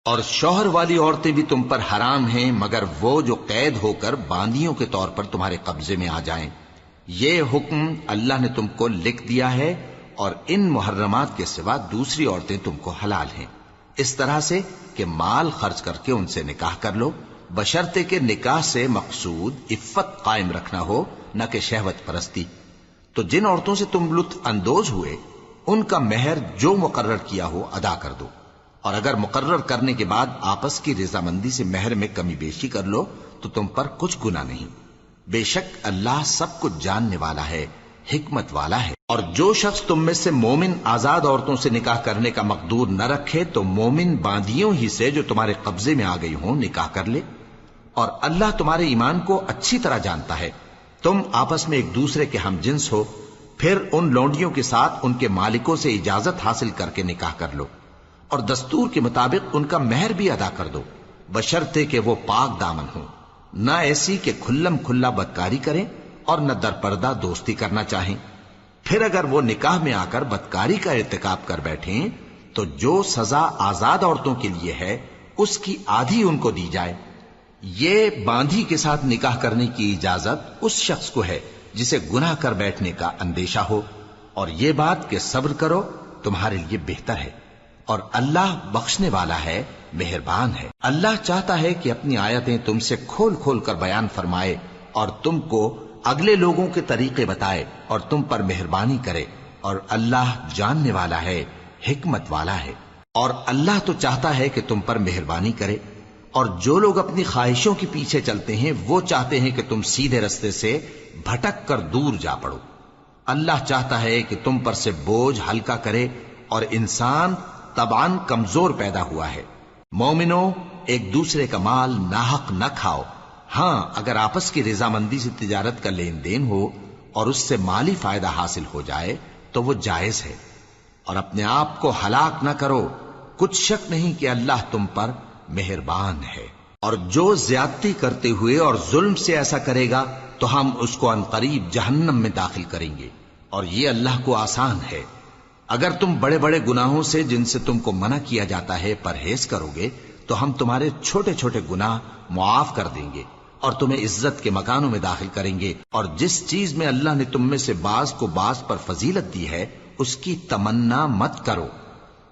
اور شوہر والی عورتیں بھی تم پر حرام ہیں مگر وہ جو قید ہو کر باندیوں کے طور پر تمہارے قبضے میں آ جائیں۔ یہ حکم اللہ نے تم کو لکھ دیا ہے، اور ان محرمات کے سوا دوسری عورتیں تم کو حلال ہیں، اس طرح سے کہ مال خرچ کر کے ان سے نکاح کر لو، بشرطے کہ نکاح سے مقصود عفت قائم رکھنا ہو، نہ کہ شہوت پرستی۔ تو جن عورتوں سے تم لطف اندوز ہوئے ان کا مہر جو مقرر کیا ہو ادا کر دو، اور اگر مقرر کرنے کے بعد آپس کی رضامندی سے مہر میں کمی بیشی کر لو تو تم پر کچھ گناہ نہیں۔ بے شک اللہ سب کچھ جاننے والا ہے، حکمت والا ہے۔ اور جو شخص تم میں سے مومن آزاد عورتوں سے نکاح کرنے کا مقدور نہ رکھے تو مومن باندیوں ہی سے جو تمہارے قبضے میں آ گئی ہوں نکاح کر لے، اور اللہ تمہارے ایمان کو اچھی طرح جانتا ہے۔ تم آپس میں ایک دوسرے کے ہم جنس ہو، پھر ان لونڈیوں کے ساتھ ان کے مالکوں سے اجازت حاصل کر کے نکاح کر لو، اور دستور کے مطابق ان کا مہر بھی ادا کر دو، بشرطے کہ وہ پاک دامن ہوں، نہ ایسی کہ کھلم کھلا بدکاری کریں اور نہ درپردہ دوستی کرنا چاہیں۔ پھر اگر وہ نکاح میں آ کر بدکاری کا ارتکاب کر بیٹھیں تو جو سزا آزاد عورتوں کے لیے ہے اس کی آدھی ان کو دی جائے۔ یہ باندھی کے ساتھ نکاح کرنے کی اجازت اس شخص کو ہے جسے گناہ کر بیٹھنے کا اندیشہ ہو، اور یہ بات کہ صبر کرو تمہارے لیے بہتر ہے، اور اللہ بخشنے والا ہے، مہربان ہے۔ اللہ چاہتا ہے کہ اپنی آیتیں تم سے کھول کھول کر بیان فرمائے اور تم کو اگلے لوگوں کے طریقے بتائے اور تم پر مہربانی کرے، اور اللہ جاننے والا ہے، حکمت والا ہے۔ اور اللہ تو چاہتا ہے کہ تم پر مہربانی کرے، اور جو لوگ اپنی خواہشوں کے پیچھے چلتے ہیں وہ چاہتے ہیں کہ تم سیدھے رستے سے بھٹک کر دور جا پڑو۔ اللہ چاہتا ہے کہ تم پر سے بوجھ ہلکا کرے، اور انسان طبعاً کمزور پیدا ہوا ہے۔ مومنوں، ایک دوسرے کا مال ناحق نہ کھاؤ، ہاں اگر آپس کی رضامندی سے تجارت کا لین دین ہو اور اس سے مالی فائدہ حاصل ہو جائے تو وہ جائز ہے، اور اپنے آپ کو ہلاک نہ کرو، کچھ شک نہیں کہ اللہ تم پر مہربان ہے۔ اور جو زیادتی کرتے ہوئے اور ظلم سے ایسا کرے گا تو ہم اس کو عنقریب جہنم میں داخل کریں گے، اور یہ اللہ کو آسان ہے۔ اگر تم بڑے بڑے گناہوں سے جن سے تم کو منع کیا جاتا ہے پرہیز کرو گے تو ہم تمہارے چھوٹے چھوٹے گناہ معاف کر دیں گے اور تمہیں عزت کے مکانوں میں داخل کریں گے۔ اور جس چیز میں اللہ نے تم میں سے بعض کو بعض پر فضیلت دی ہے اس کی تمنا مت کرو۔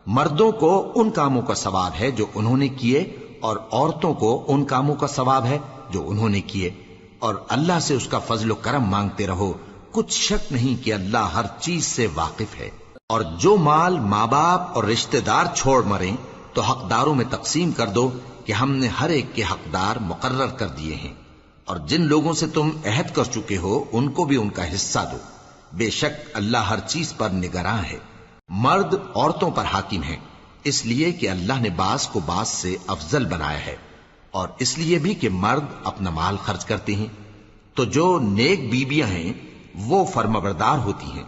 مردوں کو ان کاموں کا ثواب ہے جو انہوں نے کیے، اور عورتوں کو ان کاموں کا ثواب ہے جو انہوں نے کیے، اور اللہ سے اس کا فضل و کرم مانگتے رہو، کچھ شک نہیں کہ اللہ ہر چیز سے واقف ہے۔ اور جو مال ماں باپ اور رشتہ دار چھوڑ مریں تو حقداروں میں تقسیم کر دو کہ ہم نے ہر ایک کے حقدار مقرر کر دیے ہیں، اور جن لوگوں سے تم عہد کر چکے ہو ان کو بھی ان کا حصہ دو، بے شک اللہ ہر چیز پر نگراں ہے۔ مرد عورتوں پر حاکم ہیں، اس لیے کہ اللہ نے بعض کو بعض سے افضل بنایا ہے، اور اس لیے بھی کہ مرد اپنا مال خرچ کرتے ہیں، تو جو نیک بیویاں ہیں وہ فرمانبردار ہوتی ہیں،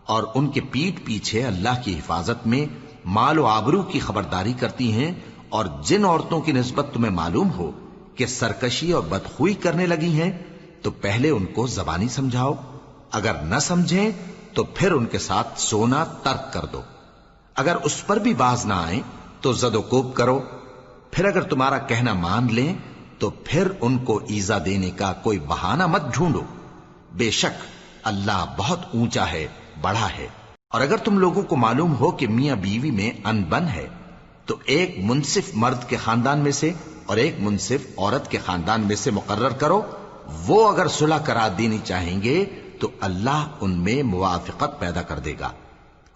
اور ان کے پیٹھ پیچھے اللہ کی حفاظت میں مال و آبرو کی خبرداری کرتی ہیں۔ اور جن عورتوں کی نسبت تمہیں معلوم ہو کہ سرکشی اور بدخوئی کرنے لگی ہیں تو پہلے ان کو زبانی سمجھاؤ، اگر نہ سمجھیں تو پھر ان کے ساتھ سونا ترک کر دو، اگر اس پر بھی باز نہ آئیں تو زد و کوب کرو، پھر اگر تمہارا کہنا مان لیں تو پھر ان کو ایذا دینے کا کوئی بہانہ مت ڈھونڈو، بے شک اللہ بہت اونچا ہے، بڑا ہے۔ اور اگر تم لوگوں کو معلوم ہو کہ میاں بیوی میں ان بن ہے تو ایک منصف مرد کے خاندان میں سے اور ایک منصف عورت کے خاندان میں سے مقرر کرو، وہ اگر صلح کرا دینی چاہیں گے تو اللہ ان میں موافقت پیدا کر دے گا۔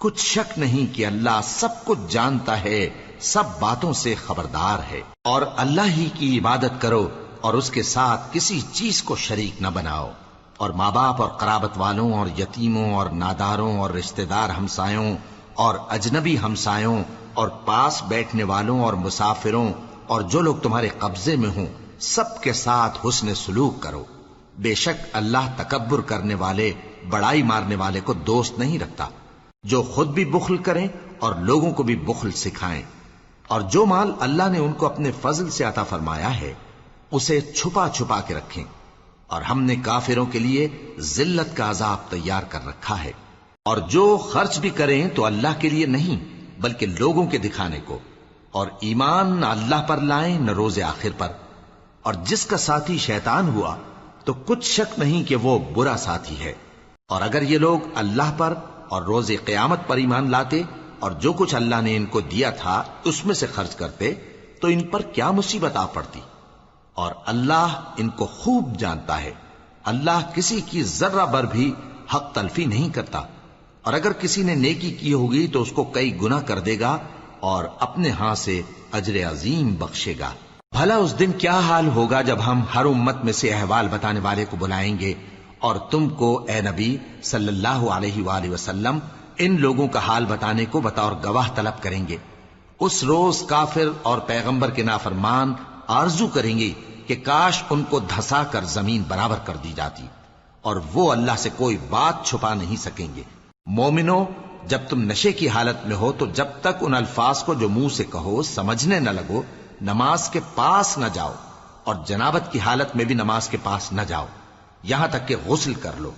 کچھ شک نہیں کہ اللہ سب کچھ جانتا ہے، سب باتوں سے خبردار ہے۔ اور اللہ ہی کی عبادت کرو اور اس کے ساتھ کسی چیز کو شریک نہ بناؤ، اور ماں باپ اور قرابت والوں اور یتیموں اور ناداروں اور رشتہ دار ہمسایوں اور اجنبی ہمسایوں اور پاس بیٹھنے والوں اور مسافروں اور جو لوگ تمہارے قبضے میں ہوں سب کے ساتھ حسن سلوک کرو، بے شک اللہ تکبر کرنے والے، بڑائی مارنے والے کو دوست نہیں رکھتا۔ جو خود بھی بخل کریں اور لوگوں کو بھی بخل سکھائیں، اور جو مال اللہ نے ان کو اپنے فضل سے عطا فرمایا ہے اسے چھپا چھپا کے رکھیں، اور ہم نے کافروں کے لیے ذلت کا عذاب تیار کر رکھا ہے۔ اور جو خرچ بھی کریں تو اللہ کے لیے نہیں بلکہ لوگوں کے دکھانے کو، اور ایمان نہ اللہ پر لائیں نہ روز آخر پر، اور جس کا ساتھی شیطان ہوا تو کچھ شک نہیں کہ وہ برا ساتھی ہے۔ اور اگر یہ لوگ اللہ پر اور روز قیامت پر ایمان لاتے اور جو کچھ اللہ نے ان کو دیا تھا اس میں سے خرچ کرتے تو ان پر کیا مصیبت آ پڑتی، اور اللہ ان کو خوب جانتا ہے۔ اللہ کسی کی ذرہ بر بھی حق تلفی نہیں کرتا، اور اگر کسی نے نیکی کی ہوگی تو اس کو کئی گنا کر دے گا اور اپنے ہاں سے اجر عظیم بخشے گا۔ بھلا اس دن کیا حال ہوگا جب ہم ہر امت میں سے احوال بتانے والے کو بلائیں گے اور تم کو اے نبی صلی اللہ علیہ وآلہ وسلم ان لوگوں کا حال بتانے کو بطور گواہ طلب کریں گے۔ اس روز کافر اور پیغمبر کے نافرمان آرزو کریں گے کہ کاش ان کو دھسا کر زمین برابر کر دی جاتی، اور وہ اللہ سے کوئی بات چھپا نہیں سکیں گے۔ مومنو، جب تم نشے کی حالت میں ہو تو جب تک ان الفاظ کو جو منہ سے کہو سمجھنے نہ لگو نماز کے پاس نہ جاؤ، اور جنابت کی حالت میں بھی نماز کے پاس نہ جاؤ یہاں تک کہ غسل کر لو۔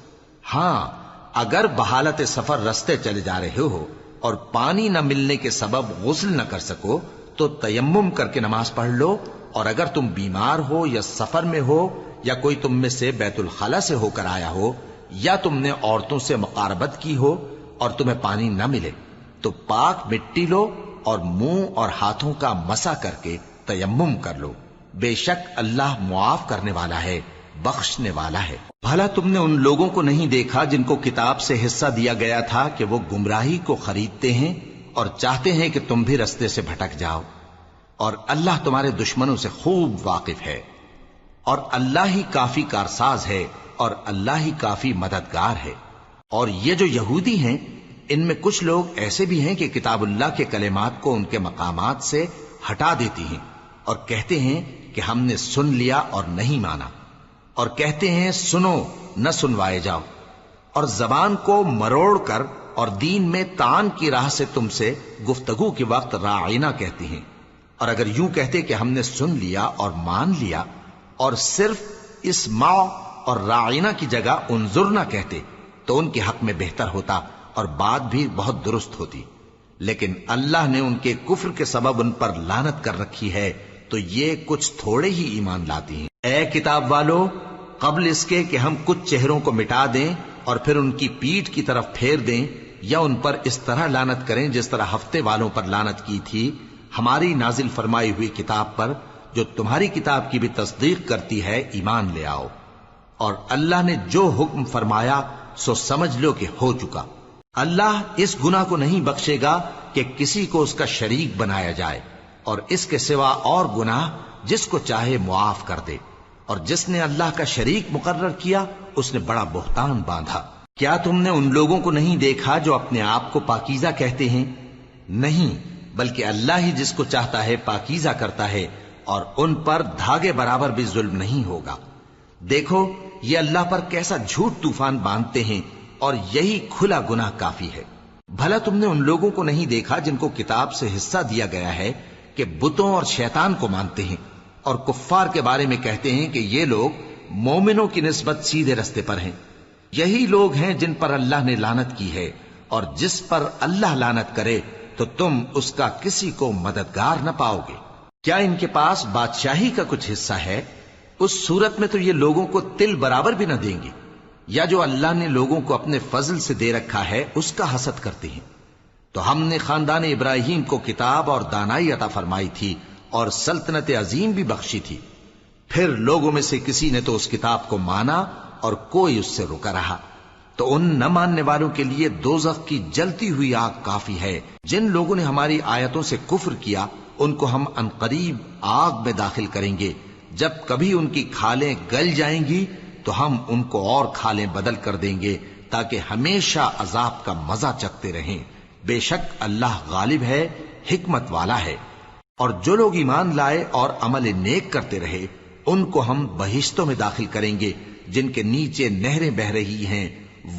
ہاں، اگر بحالت سفر رستے چلے جا رہے ہو اور پانی نہ ملنے کے سبب غسل نہ کر سکو تو تیمم کر کے نماز پڑھ لو، اور اگر تم بیمار ہو یا سفر میں ہو یا کوئی تم میں سے بیت الخلا سے ہو کر آیا ہو یا تم نے عورتوں سے مقاربت کی ہو اور تمہیں پانی نہ ملے تو پاک مٹی لو اور منہ اور ہاتھوں کا مسح کر کے تیمم کر لو، بے شک اللہ معاف کرنے والا ہے، بخشنے والا ہے۔ بھلا تم نے ان لوگوں کو نہیں دیکھا جن کو کتاب سے حصہ دیا گیا تھا کہ وہ گمراہی کو خریدتے ہیں اور چاہتے ہیں کہ تم بھی رستے سے بھٹک جاؤ، اور اللہ تمہارے دشمنوں سے خوب واقف ہے، اور اللہ ہی کافی کارساز ہے اور اللہ ہی کافی مددگار ہے۔ اور یہ جو یہودی ہیں ان میں کچھ لوگ ایسے بھی ہیں کہ کتاب اللہ کے کلمات کو ان کے مقامات سے ہٹا دیتی ہیں اور کہتے ہیں کہ ہم نے سن لیا اور نہیں مانا، اور کہتے ہیں سنو نہ سنوائے جاؤ، اور زبان کو مروڑ کر اور دین میں طعن کی راہ سے تم سے گفتگو کے وقت راعینا کہتی ہیں۔ اور اگر یوں کہتے کہ ہم نے سن لیا اور مان لیا اور صرف اسمع اور راعینا کی جگہ انظر نہ کہتے تو ان کے حق میں بہتر ہوتا اور بات بھی بہت درست ہوتی، لیکن اللہ نے ان کے کفر کے سبب ان پر لعنت کر رکھی ہے تو یہ کچھ تھوڑے ہی ایمان لاتی ہیں۔ اے کتاب والو، قبل اس کے کہ ہم کچھ چہروں کو مٹا دیں اور پھر ان کی پیٹھ کی طرف پھیر دیں یا ان پر اس طرح لعنت کریں جس طرح ہفتے والوں پر لعنت کی تھی، ہماری نازل فرمائی ہوئی کتاب پر جو تمہاری کتاب کی بھی تصدیق کرتی ہے ایمان لے آؤ، اور اللہ نے جو حکم فرمایا سو سمجھ لو کہ ہو چکا۔ اللہ اس گناہ کو نہیں بخشے گا کہ کسی کو اس کا شریک بنایا جائے، اور اس کے سوا اور گناہ جس کو چاہے معاف کر دے، اور جس نے اللہ کا شریک مقرر کیا اس نے بڑا بہتان باندھا۔ کیا تم نے ان لوگوں کو نہیں دیکھا جو اپنے آپ کو پاکیزہ کہتے ہیں؟ نہیں، بلکہ اللہ ہی جس کو چاہتا ہے پاکیزہ کرتا ہے، اور ان پر دھاگے برابر بھی ظلم نہیں ہوگا۔ دیکھو یہ اللہ پر کیسا جھوٹ طوفان باندھتے ہیں، اور یہی کھلا گناہ کافی ہے۔ بھلا تم نے ان لوگوں کو نہیں دیکھا جن کو کتاب سے حصہ دیا گیا ہے کہ بتوں اور شیطان کو مانتے ہیں، اور کفار کے بارے میں کہتے ہیں کہ یہ لوگ مومنوں کی نسبت سیدھے رستے پر ہیں۔ یہی لوگ ہیں جن پر اللہ نے لعنت کی ہے، اور جس پر اللہ لعنت کرے تو تم اس کا کسی کو مددگار نہ پاؤ گے۔ کیا ان کے پاس بادشاہی کا کچھ حصہ ہے؟ اس صورت میں تو یہ لوگوں کو تل برابر بھی نہ دیں گے، یا جو اللہ نے لوگوں کو اپنے فضل سے دے رکھا ہے اس کا حسد کرتے ہیں۔ تو ہم نے خاندان ابراہیم کو کتاب اور دانائی عطا فرمائی تھی اور سلطنت عظیم بھی بخشی تھی، پھر لوگوں میں سے کسی نے تو اس کتاب کو مانا اور کوئی اس سے رکا رہا، تو ان نہ ماننے والوں کے لیے دوزخ کی جلتی ہوئی آگ کافی ہے۔ جن لوگوں نے ہماری آیتوں سے کفر کیا ان کو ہم عنقریب آگ میں داخل کریں گے، جب کبھی ان کی کھالیں گل جائیں گی تو ہم ان کو اور کھالیں بدل کر دیں گے تاکہ ہمیشہ عذاب کا مزہ چکھتے رہیں۔ بے شک اللہ غالب ہے، حکمت والا ہے۔ اور جو لوگ ایمان لائے اور عمل نیک کرتے رہے ان کو ہم بہشتوں میں داخل کریں گے جن کے نیچے نہریں بہ رہی ہیں،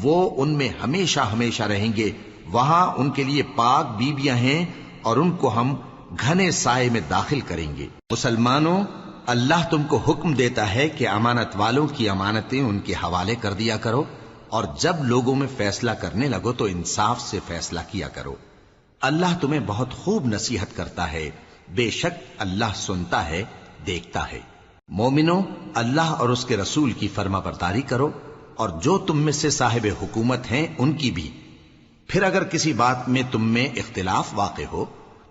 وہ ان میں ہمیشہ ہمیشہ رہیں گے، وہاں ان کے لیے پاک بیویاں ہیں اور ان کو ہم گھنے سائے میں داخل کریں گے۔ مسلمانوں، اللہ تم کو حکم دیتا ہے کہ امانت والوں کی امانتیں ان کے حوالے کر دیا کرو، اور جب لوگوں میں فیصلہ کرنے لگو تو انصاف سے فیصلہ کیا کرو۔ اللہ تمہیں بہت خوب نصیحت کرتا ہے، بے شک اللہ سنتا ہے، دیکھتا ہے۔ مومنو، اللہ اور اس کے رسول کی فرما برداری کرو، اور جو تم میں سے صاحب حکومت ہیں ان کی بھی۔ پھر اگر کسی بات میں تم میں اختلاف واقع ہو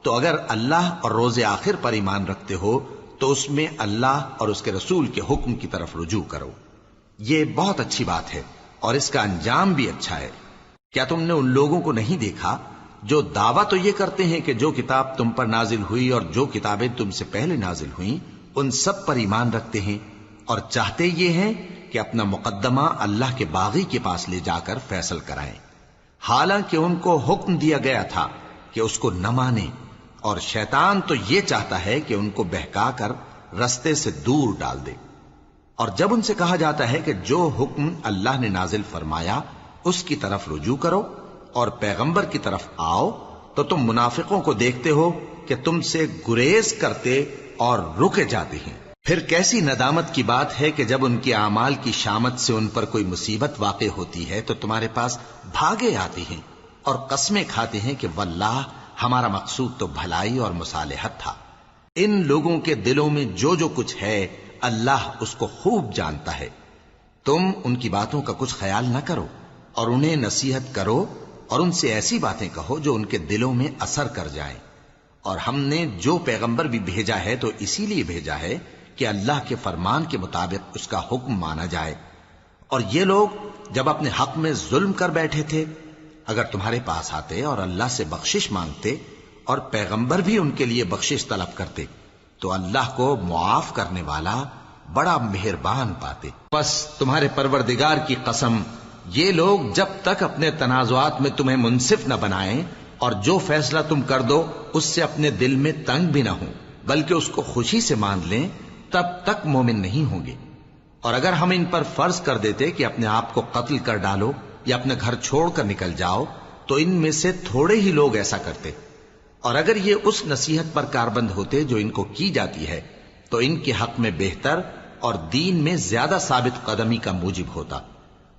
تو اگر اللہ اور روز آخر پر ایمان رکھتے ہو تو اس میں اللہ اور اس کے رسول کے حکم کی طرف رجوع کرو۔ یہ بہت اچھی بات ہے اور اس کا انجام بھی اچھا ہے۔ کیا تم نے ان لوگوں کو نہیں دیکھا جو دعویٰ تو یہ کرتے ہیں کہ جو کتاب تم پر نازل ہوئی اور جو کتابیں تم سے پہلے نازل ہوئیں ان سب پر ایمان رکھتے ہیں، اور چاہتے یہ ہیں کہ اپنا مقدمہ اللہ کے باغی کے پاس لے جا کر فیصل کرائیں، حالانکہ ان کو حکم دیا گیا تھا کہ اس کو نہ مانیں، اور شیطان تو یہ چاہتا ہے کہ ان کو بہکا کر رستے سے دور ڈال دے۔ اور جب ان سے کہا جاتا ہے کہ جو حکم اللہ نے نازل فرمایا اس کی طرف رجوع کرو اور پیغمبر کی طرف آؤ، تو تم منافقوں کو دیکھتے ہو کہ تم سے گریز کرتے اور رکے جاتے ہیں۔ پھر کیسی ندامت کی بات ہے کہ جب ان کے اعمال کی شامت سے ان پر کوئی مصیبت واقع ہوتی ہے تو تمہارے پاس بھاگے آتے ہیں اور قسمیں کھاتے ہیں کہ واللہ ہمارا مقصود تو بھلائی اور مصالحت تھا۔ ان لوگوں کے دلوں میں جو جو کچھ ہے اللہ اس کو خوب جانتا ہے۔ تم ان کی باتوں کا کچھ خیال نہ کرو اور انہیں نصیحت کرو اور ان سے ایسی باتیں کہو جو ان کے دلوں میں اثر کر جائیں۔ اور ہم نے جو پیغمبر بھی بھیجا ہے تو اسی لیے بھیجا ہے کہ اللہ کے فرمان کے مطابق اس کا حکم مانا جائے۔ اور یہ لوگ جب اپنے حق میں ظلم کر بیٹھے تھے، اگر تمہارے پاس آتے اور اللہ سے بخشش مانگتے اور پیغمبر بھی ان کے لیے بخشش طلب کرتے تو اللہ کو معاف کرنے والا بڑا مہربان پاتے۔ بس تمہارے پروردگار کی قسم، یہ لوگ جب تک اپنے تنازعات میں تمہیں منصف نہ بنائیں اور جو فیصلہ تم کر دو اس سے اپنے دل میں تنگ بھی نہ ہوں بلکہ اس کو خوشی سے مان لیں، تب تک مومن نہیں ہوں گے۔ اور اگر ہم ان پر فرض کر دیتے کہ اپنے آپ کو قتل کر ڈالو یا اپنا گھر چھوڑ کر نکل جاؤ تو ان میں سے تھوڑے ہی لوگ ایسا کرتے، اور اگر یہ اس نصیحت پر کاربند ہوتے جو ان کو کی جاتی ہے تو ان کے حق میں بہتر اور دین میں زیادہ ثابت قدمی کا موجب ہوتا،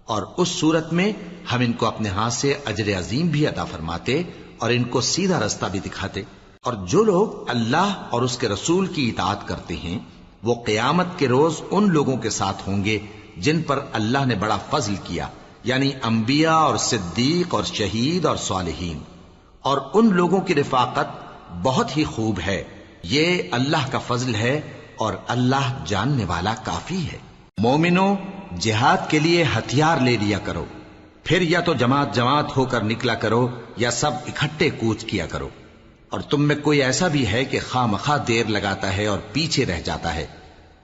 اور اس صورت میں ہم ان کو اپنے ہاتھ سے اجر عظیم بھی عطا فرماتے اور ان کو سیدھا رستہ بھی دکھاتے۔ اور جو لوگ اللہ اور اس کے رسول کی اطاعت کرتے ہیں وہ قیامت کے روز ان لوگوں کے ساتھ ہوں گے جن پر اللہ نے بڑا فضل کیا، یعنی انبیاء اور صدیق اور شہید اور صالحین، اور ان لوگوں کی رفاقت بہت ہی خوب ہے۔ یہ اللہ کا فضل ہے اور اللہ جاننے والا کافی ہے۔ مومنو، جہاد کے لیے ہتھیار لے لیا کرو، پھر یا تو جماعت جماعت ہو کر نکلا کرو یا سب اکٹھے کوچ کیا کرو۔ اور تم میں کوئی ایسا بھی ہے کہ خواہ مخواہ دیر لگاتا ہے اور پیچھے رہ جاتا ہے،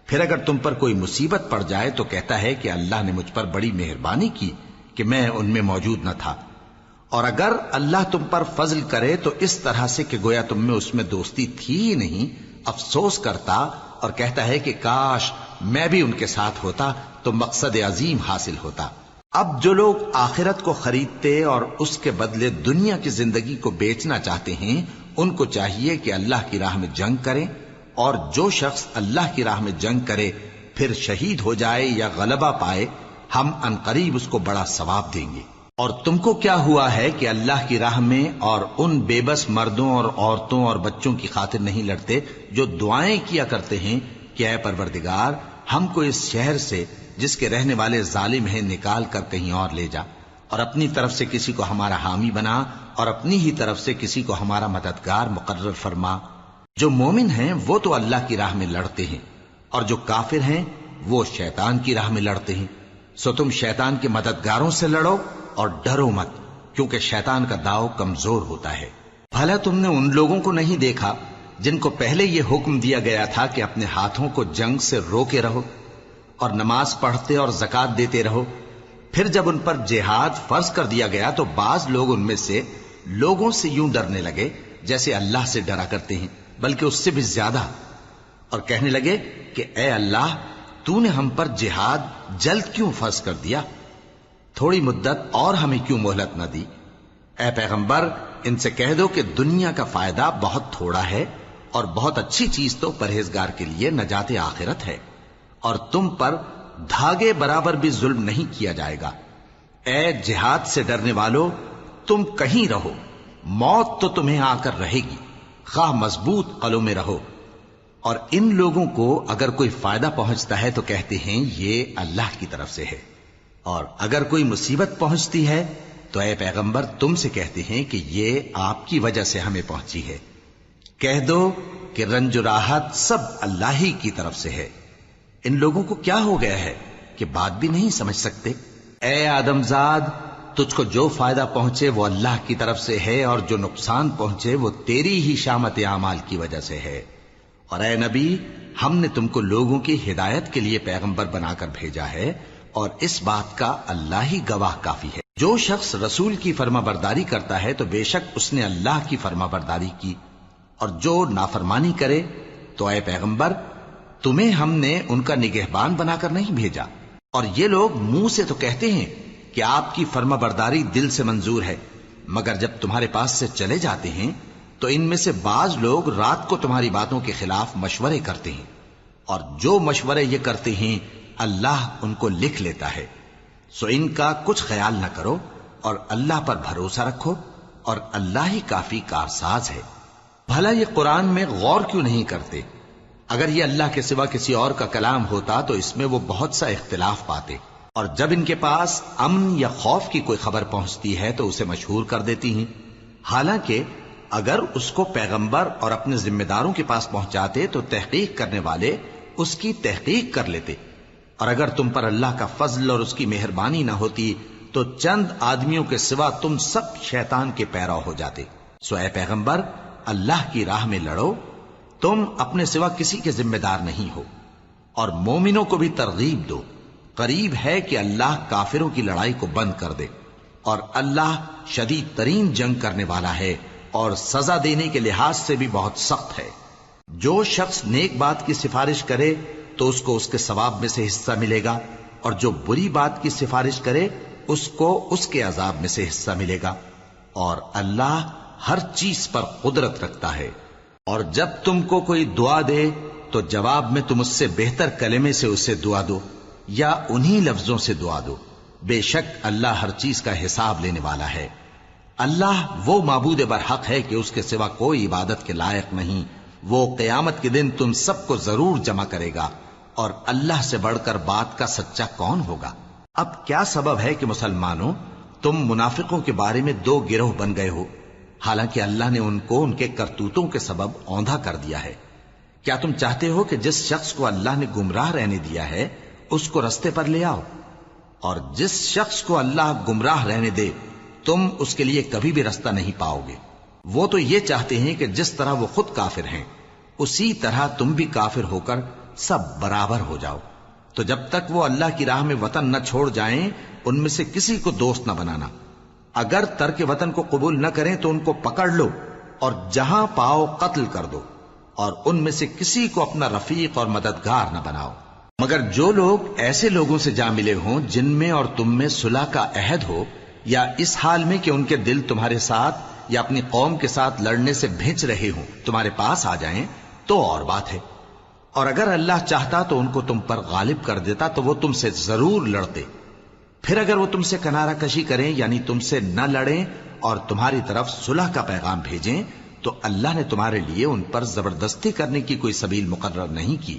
پھر اگر تم پر کوئی مصیبت پڑ جائے تو کہتا ہے کہ اللہ نے مجھ پر بڑی مہربانی کی کہ میں ان میں موجود نہ تھا۔ اور اگر اللہ تم پر فضل کرے تو اس طرح سے کہ گویا تم میں اس میں دوستی تھی ہی نہیں، افسوس کرتا اور کہتا ہے کہ کاش میں بھی ان کے ساتھ ہوتا تو مقصد عظیم حاصل ہوتا۔ اب جو لوگ آخرت کو خریدتے اور اس کے بدلے دنیا کی زندگی کو بیچنا چاہتے ہیں ان کو چاہیے کہ اللہ کی راہ میں جنگ کریں، اور جو شخص اللہ کی راہ میں جنگ کرے پھر شہید ہو جائے یا غلبہ پائے ہم عنقریب اس کو بڑا ثواب دیں گے۔ اور تم کو کیا ہوا ہے کہ اللہ کی راہ میں اور ان بے بس مردوں اور عورتوں اور بچوں کی خاطر نہیں لڑتے جو دعائیں کیا کرتے ہیں کہ اے پروردگار ہم کو اس شہر سے جس کے رہنے والے ظالم ہیں نکال کر کہیں اور لے جا، اور اپنی طرف سے کسی کو ہمارا حامی بنا اور اپنی ہی طرف سے کسی کو ہمارا مددگار مقرر فرما۔ جو مومن ہیں وہ تو اللہ کی راہ میں لڑتے ہیں، اور جو کافر ہیں وہ شیطان کی راہ میں لڑتے ہیں، سو تم شیطان کے مددگاروں سے لڑو اور ڈرو مت، کیونکہ شیطان کا داؤ کمزور ہوتا ہے۔ بھلا تم نے ان لوگوں کو نہیں دیکھا جن کو پہلے یہ حکم دیا گیا تھا کہ اپنے ہاتھوں کو جنگ سے روکے رہو اور نماز پڑھتے اور زکوٰۃ دیتے رہو، پھر جب ان پر جہاد فرض کر دیا گیا تو بعض لوگ ان میں سے لوگوں سے یوں ڈرنے لگے جیسے اللہ سے ڈرا کرتے ہیں، بلکہ اس سے بھی زیادہ، اور کہنے لگے کہ اے اللہ تو نے ہم پر جہاد جلد کیوں فرض کر دیا، تھوڑی مدت اور ہمیں کیوں مہلت نہ دی۔ اے پیغمبر ان سے کہہ دو کہ دنیا کا فائدہ بہت تھوڑا ہے اور بہت اچھی چیز تو پرہیزگار کے لیے نجات آخرت ہے، اور تم پر دھاگے برابر بھی ظلم نہیں کیا جائے گا۔ اے جہاد سے ڈرنے والو، تم کہیں رہو، موت تو تمہیں آ کر رہے گی، خواہ مضبوط قلعوں میں رہو۔ اور ان لوگوں کو اگر کوئی فائدہ پہنچتا ہے تو کہتے ہیں یہ اللہ کی طرف سے ہے، اور اگر کوئی مصیبت پہنچتی ہے تو اے پیغمبر تم سے کہتے ہیں کہ یہ آپ کی وجہ سے ہمیں پہنچی ہے۔ کہہ دو کہ رنج و راحت سب اللہ ہی کی طرف سے ہے۔ ان لوگوں کو کیا ہو گیا ہے کہ بات بھی نہیں سمجھ سکتے؟ اے آدم زاد، تجھ کو جو فائدہ پہنچے وہ اللہ کی طرف سے ہے، اور جو نقصان پہنچے وہ تیری ہی شامت اعمال کی وجہ سے ہے۔ اور اے نبی، ہم نے تم کو لوگوں کی ہدایت کے لیے پیغمبر بنا کر بھیجا ہے، اور اس بات کا اللہ ہی گواہ کافی ہے۔ جو شخص رسول کی فرما برداری کرتا ہے تو بے شک اس نے اللہ کی فرما برداری کی، اور جو نافرمانی کرے تو اے پیغمبر تمہیں ہم نے ان کا نگہبان بنا کر نہیں بھیجا۔ اور یہ لوگ منہ سے تو کہتے ہیں کہ آپ کی فرما برداری دل سے منظور ہے، مگر جب تمہارے پاس سے چلے جاتے ہیں تو ان میں سے بعض لوگ رات کو تمہاری باتوں کے خلاف مشورے کرتے ہیں، اور جو مشورے یہ کرتے ہیں اللہ ان کو لکھ لیتا ہے۔ سو ان کا کچھ خیال نہ کرو اور اللہ پر بھروسہ رکھو، اور اللہ ہی کافی کارساز ہے۔ بھلا یہ قرآن میں غور کیوں نہیں کرتے؟ اگر یہ اللہ کے سوا کسی اور کا کلام ہوتا تو اس میں وہ بہت سا اختلاف پاتے، اور جب ان کے پاس امن یا خوف کی کوئی خبر پہنچتی ہے تو اسے مشہور کر دیتی ہیں، حالانکہ اگر اس کو پیغمبر اور اپنے ذمہ داروں کے پاس پہنچاتے تو تحقیق کرنے والے اس کی تحقیق کر لیتے، اور اگر تم پر اللہ کا فضل اور اس کی مہربانی نہ ہوتی تو چند آدمیوں کے سوا تم سب شیطان کے پیرو ہو جاتے۔ سو اے پیغمبر اللہ کی راہ میں لڑو، تم اپنے سوا کسی کے ذمہ دار نہیں ہو، اور مومنوں کو بھی ترغیب دو۔ قریب ہے کہ اللہ کافروں کی لڑائی کو بند کر دے، اور اللہ شدید ترین جنگ کرنے والا ہے اور سزا دینے کے لحاظ سے بھی بہت سخت ہے۔ جو شخص نیک بات کی سفارش کرے تو اس کو اس کے ثواب میں سے حصہ ملے گا، اور جو بری بات کی سفارش کرے اس کو اس کے عذاب میں سے حصہ ملے گا، اور اللہ ہر چیز پر قدرت رکھتا ہے۔ اور جب تم کو کوئی دعا دے تو جواب میں تم اس سے بہتر کلمے سے اسے دعا دو، یا انہی لفظوں سے دعا دو، بے شک اللہ ہر چیز کا حساب لینے والا ہے۔ اللہ وہ معبود برحق ہے کہ اس کے سوا کوئی عبادت کے لائق نہیں۔ وہ قیامت کے دن تم سب کو ضرور جمع کرے گا، اور اللہ سے بڑھ کر بات کا سچا کون ہوگا؟ اب کیا سبب ہے کہ مسلمانوں تم منافقوں کے بارے میں دو گروہ بن گئے ہو، حالانکہ اللہ نے ان کو ان کے کرتوتوں کے سبب اوندھا کر دیا ہے؟ کیا تم چاہتے ہو کہ جس شخص کو اللہ نے گمراہ رہنے دیا ہے اس کو رستے پر لے آؤ، اور جس شخص کو اللہ گمراہ رہنے دے تم اس کے لیے کبھی بھی رستہ نہیں پاؤ گے؟ وہ تو یہ چاہتے ہیں کہ جس طرح وہ خود کافر ہیں اسی طرح تم بھی کافر ہو کر سب برابر ہو جاؤ۔ تو جب تک وہ اللہ کی راہ میں وطن نہ چھوڑ جائیں ان میں سے کسی کو دوست نہ بنانا۔ اگر ترک وطن کو قبول نہ کریں تو ان کو پکڑ لو اور جہاں پاؤ قتل کر دو، اور ان میں سے کسی کو اپنا رفیق اور مددگار نہ بناؤ، مگر جو لوگ ایسے لوگوں سے جا ملے ہوں جن میں اور تم میں صلح کا عہد ہو، یا اس حال میں کہ ان کے دل تمہارے ساتھ یا اپنی قوم کے ساتھ لڑنے سے بھنچ رہے ہوں تمہارے پاس آ جائیں تو اور بات ہے، اور اگر اللہ چاہتا تو ان کو تم پر غالب کر دیتا تو وہ تم سے ضرور لڑتے۔ پھر اگر وہ تم سے کنارہ کشی کریں یعنی تم سے نہ لڑیں اور تمہاری طرف صلح کا پیغام بھیجیں تو اللہ نے تمہارے لیے ان پر زبردستی کرنے کی کوئی سبیل مقرر نہیں کی۔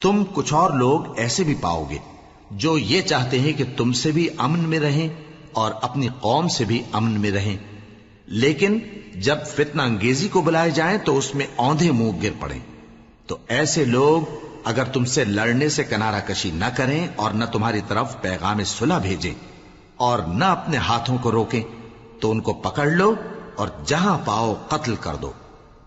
تم کچھ اور لوگ ایسے بھی پاؤ گے جو یہ چاہتے ہیں کہ تم سے بھی امن میں رہیں اور اپنی قوم سے بھی امن میں رہیں، لیکن جب فتنہ انگیزی کو بلائے جائیں تو اس میں اوندھے منہ گر پڑیں۔ تو ایسے لوگ اگر تم سے لڑنے سے کنارہ کشی نہ کریں اور نہ تمہاری طرف پیغام صلح بھیجیں اور نہ اپنے ہاتھوں کو روکیں تو ان کو پکڑ لو اور جہاں پاؤ قتل کر دو،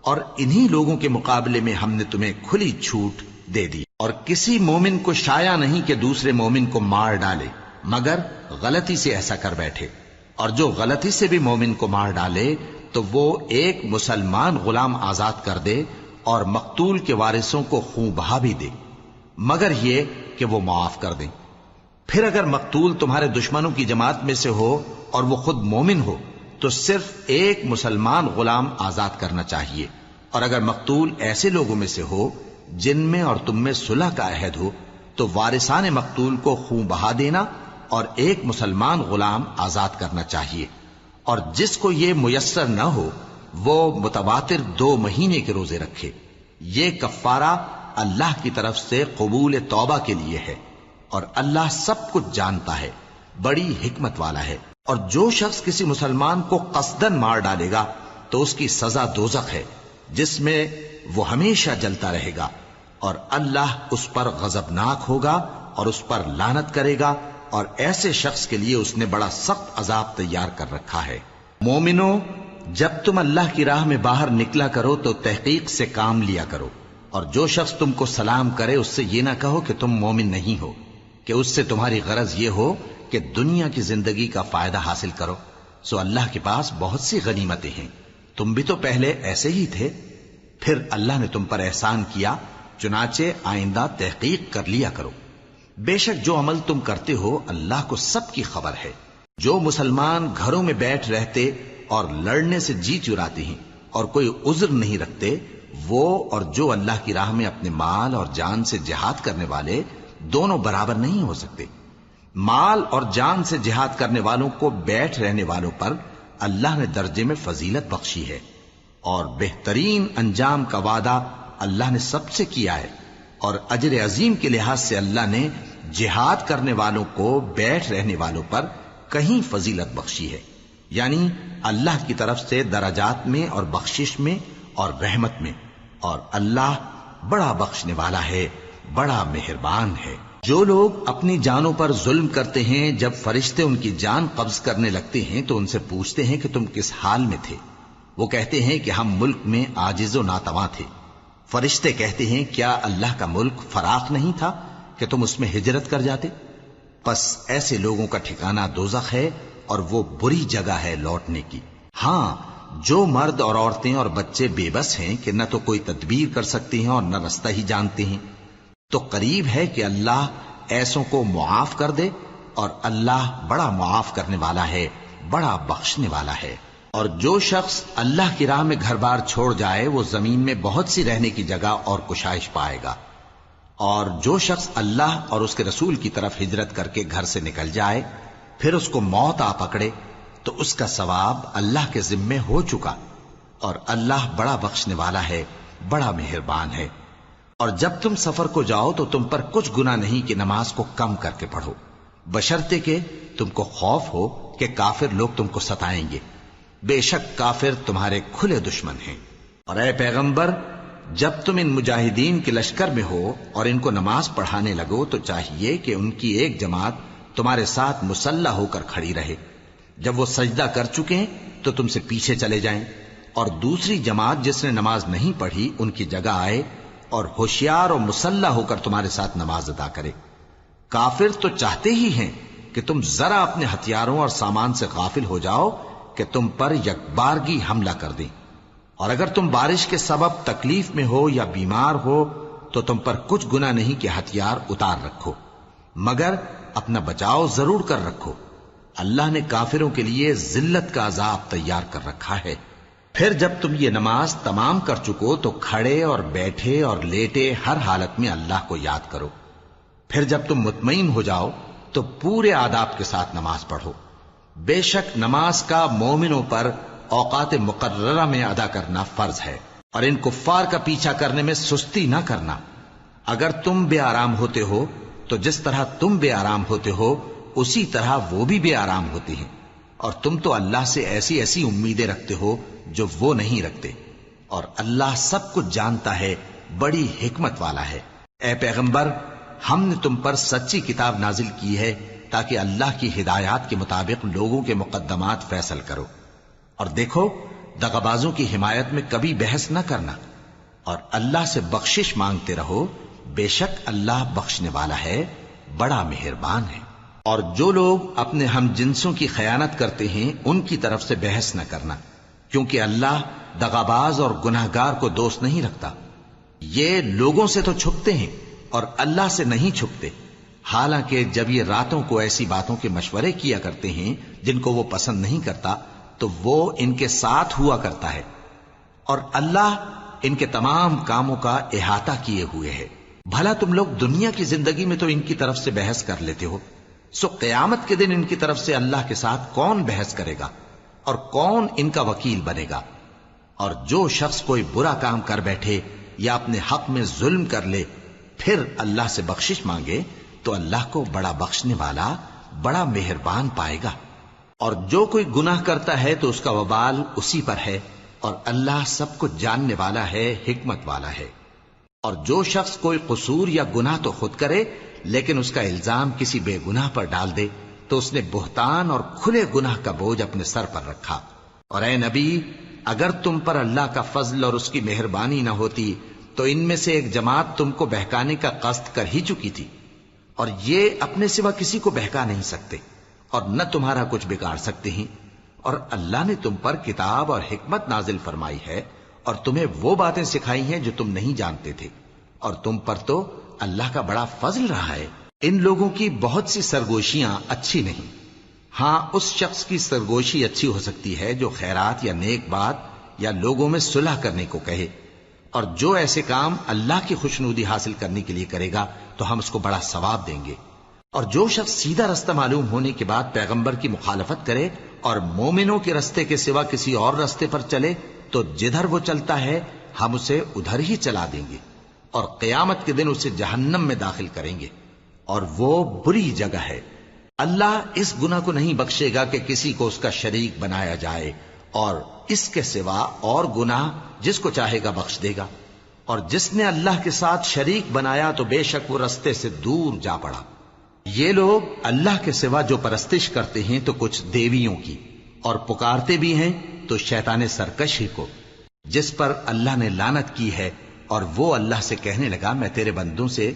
اور انہی لوگوں کے مقابلے میں ہم نے تمہیں کھلی چھوٹ دے دی۔ اور کسی مومن کو شایع نہیں کہ دوسرے مومن کو مار ڈالے مگر غلطی سے ایسا کر بیٹھے، اور جو غلطی سے بھی مومن کو مار ڈالے تو وہ ایک مسلمان غلام آزاد کر دے اور مقتول کے وارثوں کو خون بہا بھی دے، مگر یہ کہ وہ معاف کر دیں۔ پھر اگر مقتول تمہارے دشمنوں کی جماعت میں سے ہو اور وہ خود مومن ہو تو صرف ایک مسلمان غلام آزاد کرنا چاہیے، اور اگر مقتول ایسے لوگوں میں سے ہو جن میں اور تم میں صلح کا عہد ہو تو وارثان مقتول کو خون بہا دینا اور ایک مسلمان غلام آزاد کرنا چاہیے، اور جس کو یہ میسر نہ ہو وہ متواتر 2 مہینے کے روزے رکھے. یہ کفارہ اللہ کی طرف سے قبول توبہ کے لیے ہے، اور اللہ سب کچھ جانتا ہے، بڑی حکمت والا ہے. اور جو شخص کسی مسلمان کو قصدن مار ڈالے گا تو اس کی سزا دوزخ ہے، جس میں وہ ہمیشہ جلتا رہے گا، اور اللہ اس پر غضبناک ہوگا اور اس پر لعنت کرے گا، اور ایسے شخص کے لیے اس نے بڑا سخت عذاب تیار کر رکھا ہے. مومنو، جب تم اللہ کی راہ میں باہر نکلا کرو تو تحقیق سے کام لیا کرو، اور جو شخص تم کو سلام کرے اس سے یہ نہ کہو کہ تم مومن نہیں ہو، کہ اس سے تمہاری غرض یہ ہو کہ دنیا کی زندگی کا فائدہ حاصل کرو. سو اللہ کے پاس بہت سی غنیمتیں ہیں، تم بھی تو پہلے ایسے ہی تھے، پھر اللہ نے تم پر احسان کیا، چنانچہ آئندہ تحقیق کر لیا کرو. بے شک جو عمل تم کرتے ہو اللہ کو سب کی خبر ہے. جو مسلمان گھروں میں بیٹھ رہتے اور لڑنے سے جی چراتے ہیں اور کوئی عذر نہیں رکھتے، وہ اور جو اللہ کی راہ میں اپنے مال اور جان سے جہاد کرنے والے دونوں برابر نہیں ہو سکتے. مال اور جان سے جہاد کرنے والوں کو بیٹھ رہنے والوں پر اللہ نے درجے میں فضیلت بخشی ہے، اور بہترین انجام کا وعدہ اللہ نے سب سے کیا ہے. اور اجر عظیم کے لحاظ سے اللہ نے جہاد کرنے والوں کو بیٹھ رہنے والوں پر کہیں فضیلت بخشی ہے، یعنی اللہ کی طرف سے درجات میں اور بخشش میں اور رحمت میں. اور اللہ بڑا بخشنے والا ہے، بڑا مہربان ہے. جو لوگ اپنی جانوں پر ظلم کرتے ہیں، جب فرشتے ان کی جان قبض کرنے لگتے ہیں تو ان سے پوچھتے ہیں کہ تم کس حال میں تھے؟ وہ کہتے ہیں کہ ہم ملک میں عاجز و ناتواں تھے. فرشتے کہتے ہیں کیا اللہ کا ملک فراخ نہیں تھا کہ تم اس میں ہجرت کر جاتے؟ پس ایسے لوگوں کا ٹھکانہ دوزخ ہے، اور وہ بری جگہ ہے لوٹنے کی. ہاں، جو مرد اور عورتیں اور بچے بے بس ہیں کہ نہ تو کوئی تدبیر کر سکتے ہیں اور نہ رستہ ہی جانتے ہیں، تو قریب ہے کہ اللہ ایسوں کو معاف کر دے، اور اللہ بڑا معاف کرنے والا ہے، بڑا بخشنے والا ہے. اور جو شخص اللہ کی راہ میں گھر بار چھوڑ جائے وہ زمین میں بہت سی رہنے کی جگہ اور کشائش پائے گا. اور جو شخص اللہ اور اس کے رسول کی طرف ہجرت کر کے گھر سے نکل جائے پھر اس کو موت آ پکڑے تو اس کا ثواب اللہ کے ذمے ہو چکا، اور اللہ بڑا بخشنے والا ہے، بڑا مہربان ہے. اور جب تم سفر کو جاؤ تو تم پر کچھ گناہ نہیں کہ نماز کو کم کر کے پڑھو، بشرطے کہ تم کو خوف ہو کہ کافر لوگ تم کو ستائیں گے. بے شک کافر تمہارے کھلے دشمن ہیں. اور اے پیغمبر، جب تم ان مجاہدین کے لشکر میں ہو اور ان کو نماز پڑھانے لگو تو چاہیے کہ ان کی ایک جماعت تمہارے ساتھ مسلح ہو کر کھڑی رہے. جب وہ سجدہ کر چکے ہیں تو تم سے پیچھے چلے جائیں، اور دوسری جماعت جس نے نماز نہیں پڑھی ان کی جگہ آئے اور ہوشیار اور مسلح ہو کر تمہارے ساتھ نماز ادا کرے. کافر تو چاہتے ہی ہیں کہ تم ذرا اپنے ہتھیاروں اور سامان سے غافل ہو جاؤ کہ تم پر یکبارگی حملہ کر دیں. اور اگر تم بارش کے سبب تکلیف میں ہو یا بیمار ہو تو تم پر کچھ گناہ نہیں کہ ہتھیار اتار رکھو، مگر اپنا بچاؤ ضرور کر رکھو. اللہ نے کافروں کے لیے ذلت کا عذاب تیار کر رکھا ہے. پھر جب تم یہ نماز تمام کر چکو تو کھڑے اور بیٹھے اور لیٹے ہر حالت میں اللہ کو یاد کرو. پھر جب تم مطمئن ہو جاؤ تو پورے آداب کے ساتھ نماز پڑھو. بے شک نماز کا مومنوں پر اوقات مقررہ میں ادا کرنا فرض ہے، اور ان کفار کا پیچھا کرنے میں سستی نہ کرنا. اگر تم بے آرام ہوتے ہو تو جس طرح تم بے آرام ہوتے ہو اسی طرح وہ بھی بے آرام ہوتے ہیں، اور تم تو اللہ سے ایسی ایسی امیدیں رکھتے ہو جو وہ نہیں رکھتے، اور اللہ سب کچھ جانتا ہے، بڑی حکمت والا ہے. اے پیغمبر، ہم نے تم پر سچی کتاب نازل کی ہے تاکہ اللہ کی ہدایات کے مطابق لوگوں کے مقدمات فیصل کرو. اور دیکھو، دغابازوں کی حمایت میں کبھی بحث نہ کرنا، اور اللہ سے بخشش مانگتے رہو. بے شک اللہ بخشنے والا ہے، بڑا مہربان ہے. اور جو لوگ اپنے ہم جنسوں کی خیانت کرتے ہیں ان کی طرف سے بحث نہ کرنا، کیونکہ اللہ دغاباز اور گناہگار کو دوست نہیں رکھتا. یہ لوگوں سے تو چھپتے ہیں اور اللہ سے نہیں چھپتے، حالانکہ جب یہ راتوں کو ایسی باتوں کے مشورے کیا کرتے ہیں جن کو وہ پسند نہیں کرتا تو وہ ان کے ساتھ ہوا کرتا ہے، اور اللہ ان کے تمام کاموں کا احاطہ کیے ہوئے ہے. بھلا تم لوگ دنیا کی زندگی میں تو ان کی طرف سے بحث کر لیتے ہو، سو قیامت کے دن ان کی طرف سے اللہ کے ساتھ کون بحث کرے گا اور کون ان کا وکیل بنے گا؟ اور جو شخص کوئی برا کام کر بیٹھے یا اپنے حق میں ظلم کر لے پھر اللہ سے بخشش مانگے تو اللہ کو بڑا بخشنے والا بڑا مہربان پائے گا. اور جو کوئی گناہ کرتا ہے تو اس کا وبال اسی پر ہے، اور اللہ سب کچھ جاننے والا ہے، حکمت والا ہے. اور جو شخص کوئی قصور یا گناہ تو خود کرے لیکن اس کا الزام کسی بے گناہ پر ڈال دے تو اس نے بہتان اور کھلے گناہ کا بوجھ اپنے سر پر رکھا. اور اے نبی، اگر تم پر اللہ کا فضل اور اس کی مہربانی نہ ہوتی تو ان میں سے ایک جماعت تم کو بہکانے کا قصد کر ہی چکی تھی، اور یہ اپنے سوا کسی کو بہکا نہیں سکتے اور نہ تمہارا کچھ بگاڑ سکتے ہیں. اور اللہ نے تم پر کتاب اور حکمت نازل فرمائی ہے اور تمہیں وہ باتیں سکھائی ہیں جو تم نہیں جانتے تھے، اور تم پر تو اللہ کا بڑا فضل رہا ہے. ان لوگوں کی بہت سی سرگوشیاں اچھی نہیں. ہاں، اس شخص کی سرگوشی اچھی ہو سکتی ہے جو خیرات یا نیک بات یا لوگوں میں صلح کرنے کو کہے، اور جو ایسے کام اللہ کی خوشنودی حاصل کرنے کے لیے کرے گا تو ہم اس کو بڑا ثواب دیں گے. اور جو شخص سیدھا رستہ معلوم ہونے کے بعد پیغمبر کی مخالفت کرے اور مومنوں کے رستے کے سوا کسی اور رستے پر چلے تو جدھر وہ چلتا ہے ہم اسے ادھر ہی چلا دیں گے، اور قیامت کے دن اسے جہنم میں داخل کریں گے، اور وہ بری جگہ ہے. اللہ اس گناہ کو نہیں بخشے گا کہ کسی کو اس کا شریک بنایا جائے، اور اس کے سوا اور گناہ جس کو چاہے گا بخش دے گا. اور جس نے اللہ کے ساتھ شریک بنایا تو بے شک وہ رستے سے دور جا پڑا. یہ لوگ اللہ کے سوا جو پرستش کرتے ہیں تو کچھ دیویوں کی، اور پکارتے بھی ہیں تو شیطان سرکشی کو جس پر اللہ نے لعنت کی ہے. اور وہ اللہ سے کہنے لگا میں تیرے بندوں سے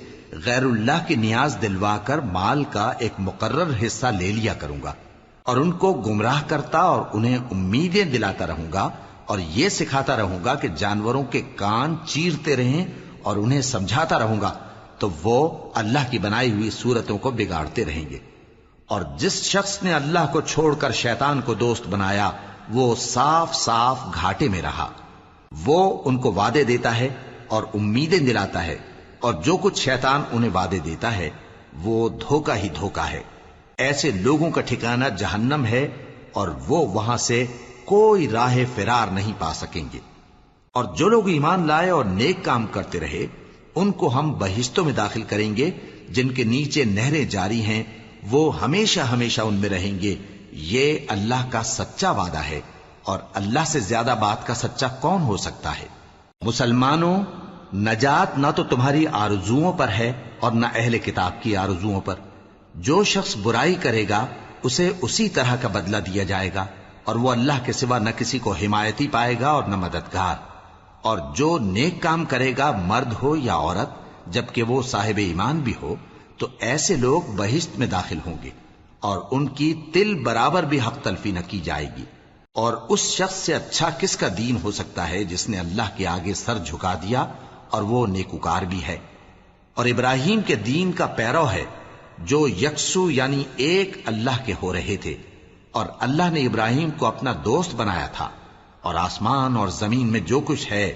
غیر اللہ کی نیاز دلوا کر مال کا ایک مقرر حصہ لے لیا کروں گا، اور ان کو گمراہ کرتا اور انہیں امیدیں دلاتا رہوں گا، اور یہ سکھاتا رہوں گا کہ جانوروں کے کان چیرتے رہیں، اور انہیں سمجھاتا رہوں گا تو وہ اللہ کی بنائی ہوئی صورتوں کو بگاڑتے رہیں گے. اور جس شخص نے اللہ کو چھوڑ کر شیطان کو دوست بنایا وہ صاف صاف گھاٹے میں رہا. وہ ان کو وعدے دیتا ہے اور امیدیں دلاتا ہے، اور جو کچھ شیطان انہیں وعدے دیتا ہے وہ دھوکہ ہی دھوکہ ہے. ایسے لوگوں کا ٹھکانہ جہنم ہے، اور وہ وہاں سے کوئی راہ فرار نہیں پا سکیں گے. اور جو لوگ ایمان لائے اور نیک کام کرتے رہے ان کو ہم بہشتوں میں داخل کریں گے جن کے نیچے نہریں جاری ہیں، وہ ہمیشہ ہمیشہ ان میں رہیں گے. یہ اللہ کا سچا وعدہ ہے، اور اللہ سے زیادہ بات کا سچا کون ہو سکتا ہے. مسلمانوں، نجات نہ تو تمہاری آرزوؤں پر ہے اور نہ اہل کتاب کی آرزوؤں پر. جو شخص برائی کرے گا اسے اسی طرح کا بدلہ دیا جائے گا، اور وہ اللہ کے سوا نہ کسی کو حمایتی پائے گا اور نہ مددگار. اور جو نیک کام کرے گا مرد ہو یا عورت جبکہ وہ صاحب ایمان بھی ہو تو ایسے لوگ بہشت میں داخل ہوں گے، اور ان کی تل برابر بھی حق تلفی نہ کی جائے گی. اور اس شخص سے اچھا کس کا دین ہو سکتا ہے جس نے اللہ کے آگے سر جھکا دیا اور وہ نیکوکار بھی ہے اور ابراہیم کے دین کا پیرو ہے جو یکسو یعنی ایک اللہ کے ہو رہے تھے. اور اللہ نے ابراہیم کو اپنا دوست بنایا تھا. اور آسمان اور زمین میں جو کچھ ہے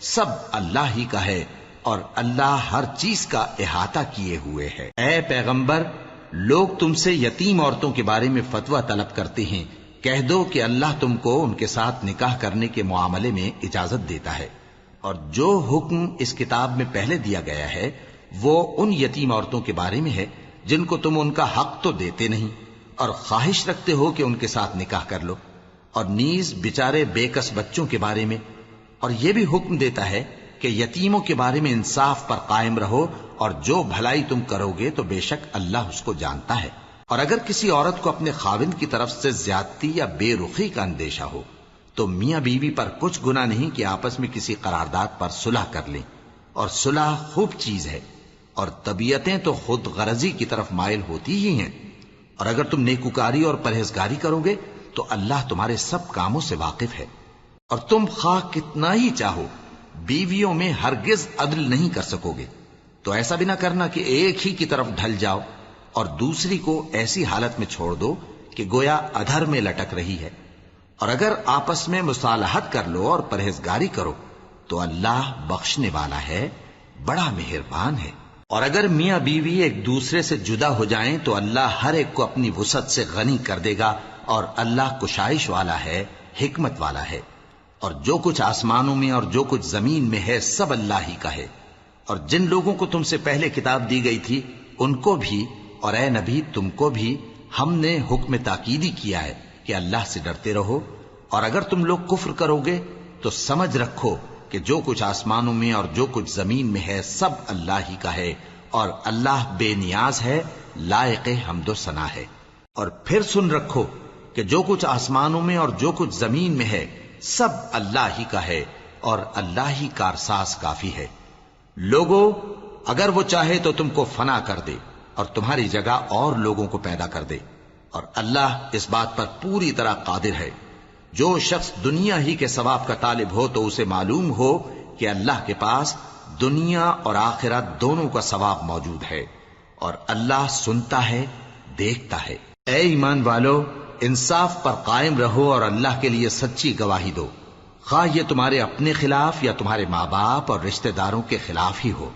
سب اللہ ہی کا ہے، اور اللہ ہر چیز کا احاطہ کیے ہوئے ہے. اے پیغمبر، لوگ تم سے یتیم عورتوں کے بارے میں فتویٰ طلب کرتے ہیں. کہہ دو کہ اللہ تم کو ان کے ساتھ نکاح کرنے کے معاملے میں اجازت دیتا ہے، اور جو حکم اس کتاب میں پہلے دیا گیا ہے وہ ان یتیم عورتوں کے بارے میں ہے جن کو تم ان کا حق تو دیتے نہیں اور خواہش رکھتے ہو کہ ان کے ساتھ نکاح کر لو، اور نیز بیچارے بے کس بچوں کے بارے میں. اور یہ بھی حکم دیتا ہے کہ یتیموں کے بارے میں انصاف پر قائم رہو، اور جو بھلائی تم کرو گے تو بے شک اللہ اس کو جانتا ہے. اور اگر کسی عورت کو اپنے خاوند کی طرف سے زیادتی یا بے رخی کا اندیشہ ہو تو میاں بیوی پر کچھ گناہ نہیں کہ آپس میں کسی قرارداد پر صلح کر لیں، اور صلح خوب چیز ہے. اور طبیعتیں تو خود غرضی کی طرف مائل ہوتی ہی ہیں. اور اگر تم نیکوکاری اور پرہیزگاری کرو گے تو اللہ تمہارے سب کاموں سے واقف ہے. اور تم خواہ کتنا ہی چاہو بیویوں میں ہرگز عدل نہیں کر سکو گے، تو ایسا بھی نہ کرنا کہ ایک ہی کی طرف ڈھل جاؤ اور دوسری کو ایسی حالت میں چھوڑ دو کہ گویا ادھر میں لٹک رہی ہے. اور اگر آپس میں مصالحت کر لو اور پرہیزگاری کرو تو اللہ بخشنے والا ہے، بڑا مہربان ہے. اور اگر میاں بیوی ایک دوسرے سے جدا ہو جائیں تو اللہ ہر ایک کو اپنی وسعت سے غنی کر دے گا، اور اللہ کشائش والا ہے، حکمت والا ہے. اور جو کچھ آسمانوں میں اور جو کچھ زمین میں ہے سب اللہ ہی کا ہے۔ اور جن لوگوں کو تم سے پہلے کتاب دی گئی تھی ان کو بھی اور اے نبی تم کو بھی ہم نے حکم تاکیدی کیا ہے کہ اللہ سے ڈرتے رہو، اور اگر تم لوگ کفر کرو گے تو سمجھ رکھو کہ جو کچھ آسمانوں میں اور جو کچھ زمین میں ہے سب اللہ ہی کا ہے، اور اللہ بے نیاز ہے، لائق حمد و ثنا ہے۔ اور پھر سن رکھو کہ جو کچھ آسمانوں میں اور جو کچھ زمین میں ہے سب اللہ ہی کا ہے، اور اللہ ہی کارساز کافی ہے۔ لوگو اگر وہ چاہے تو تم کو فنا کر دے اور تمہاری جگہ اور لوگوں کو پیدا کر دے، اور اللہ اس بات پر پوری طرح قادر ہے۔ جو شخص دنیا ہی کے ثواب کا طالب ہو تو اسے معلوم ہو کہ اللہ کے پاس دنیا اور آخرت دونوں کا ثواب موجود ہے، اور اللہ سنتا ہے، دیکھتا ہے۔ اے ایمان والو، انصاف پر قائم رہو اور اللہ کے لیے سچی گواہی دو، خواہ یہ تمہارے اپنے خلاف یا تمہارے ماں باپ اور رشتہ داروں کے خلاف ہی ہو۔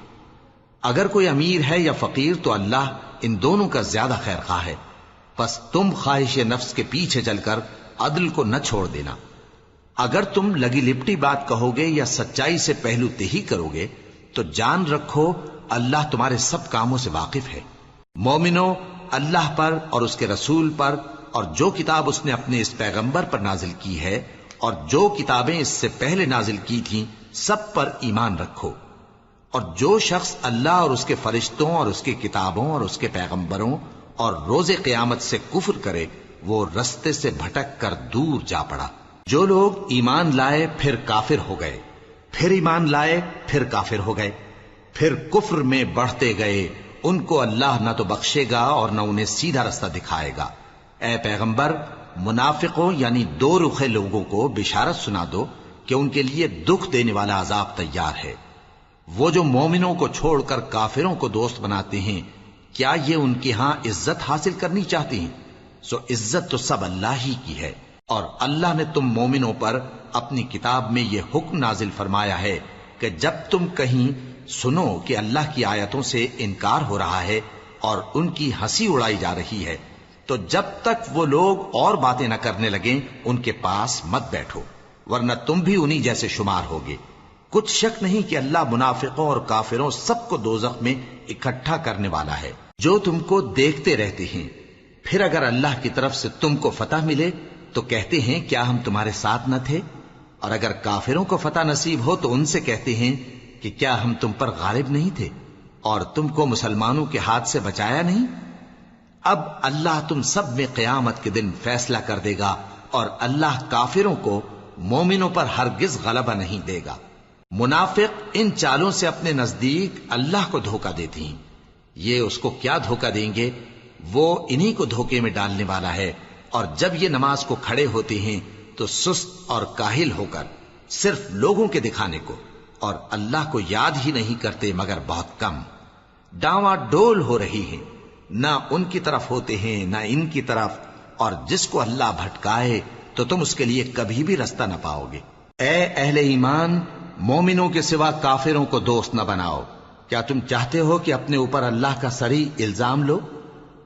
اگر کوئی امیر ہے یا فقیر تو اللہ ان دونوں کا زیادہ خیر خواہ ہے، پس تم خواہش نفس کے پیچھے چل کر عدل کو نہ چھوڑ دینا۔ اگر تم لگی لپٹی بات کہو گے یا سچائی سے پہلو تہی کرو گے تو جان رکھو اللہ تمہارے سب کاموں سے واقف ہے۔ مومنو، اللہ پر اور اس کے رسول پر اور جو کتاب اس نے اپنے اس پیغمبر پر نازل کی ہے اور جو کتابیں اس سے پہلے نازل کی تھیں سب پر ایمان رکھو۔ اور جو شخص اللہ اور اس کے فرشتوں اور اس کی کتابوں اور اس کے پیغمبروں اور روز قیامت سے کفر کرے وہ رستے سے بھٹک کر دور جا پڑا۔ جو لوگ ایمان لائے پھر کافر ہو گئے، پھر ایمان لائے پھر کافر ہو گئے، پھر کفر میں بڑھتے گئے، ان کو اللہ نہ تو بخشے گا اور نہ انہیں سیدھا رستہ دکھائے گا۔ اے پیغمبر، منافقوں یعنی دو رخے لوگوں کو بشارت سنا دو کہ ان کے لیے دکھ دینے والا عذاب تیار ہے۔ وہ جو مومنوں کو چھوڑ کر کافروں کو دوست بناتے ہیں، کیا یہ ان کے ہاں عزت حاصل کرنی چاہتے ہیں؟ سو عزت تو سب اللہ ہی کی ہے۔ اور اللہ نے تم مومنوں پر اپنی کتاب میں یہ حکم نازل فرمایا ہے کہ جب تم کہیں سنو کہ اللہ کی آیتوں سے انکار ہو رہا ہے اور ان کی ہنسی اڑائی جا رہی ہے تو جب تک وہ لوگ اور باتیں نہ کرنے لگیں ان کے پاس مت بیٹھو، ورنہ تم بھی انہی جیسے شمار ہوگے۔ کچھ شک نہیں کہ اللہ منافقوں اور کافروں سب کو دوزخ میں اکٹھا کرنے والا ہے۔ جو تم کو دیکھتے رہتے ہیں، پھر اگر اللہ کی طرف سے تم کو فتح ملے تو کہتے ہیں کیا ہم تمہارے ساتھ نہ تھے، اور اگر کافروں کو فتح نصیب ہو تو ان سے کہتے ہیں کہ کیا ہم تم پر غالب نہیں تھے اور تم کو مسلمانوں کے ہاتھ سے بچایا نہیں۔ اب اللہ تم سب میں قیامت کے دن فیصلہ کر دے گا، اور اللہ کافروں کو مومنوں پر ہرگز غلبہ نہیں دے گا۔ منافق ان چالوں سے اپنے نزدیک اللہ کو دھوکہ دیتے ہیں، یہ اس کو کیا دھوکہ دیں گے، وہ انہی کو دھوکے میں ڈالنے والا ہے۔ اور جب یہ نماز کو کھڑے ہوتے ہیں تو سست اور کاہل ہو کر صرف لوگوں کے دکھانے کو اور اللہ کو یاد ہی نہیں کرتے مگر بہت کم، ڈاواں ڈول ہو رہی ہیں، نہ ان کی طرف ہوتے ہیں نہ ان کی طرف، اور جس کو اللہ بھٹکائے تو تم اس کے لیے کبھی بھی رستہ نہ پاؤ گے۔ اے اہل ایمان، مومنوں کے سوا کافروں کو دوست نہ بناؤ۔ کیا تم چاہتے ہو کہ اپنے اوپر اللہ کا صریح الزام لو؟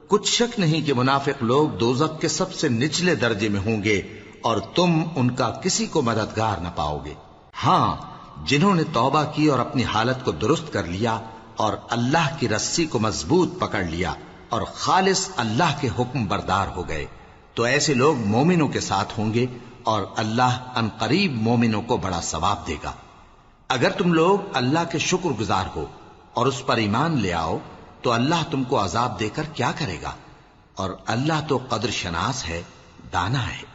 کچھ شک نہیں کہ منافق لوگ دوزخ کے سب سے نچلے درجے میں ہوں گے اور تم ان کا کسی کو مددگار نہ پاؤ گے۔ ہاں، جنہوں نے توبہ کی اور اپنی حالت کو درست کر لیا اور اللہ کی رسی کو مضبوط پکڑ لیا اور خالص اللہ کے حکم بردار ہو گئے تو ایسے لوگ مومنوں کے ساتھ ہوں گے، اور اللہ ان قریب مومنوں کو بڑا ثواب دے گا۔ اگر تم لوگ اللہ کے شکر گزار ہو اور اس پر ایمان لے آؤ تو اللہ تم کو عذاب دے کر کیا کرے گا، اور اللہ تو قدر شناس ہے، دانا ہے۔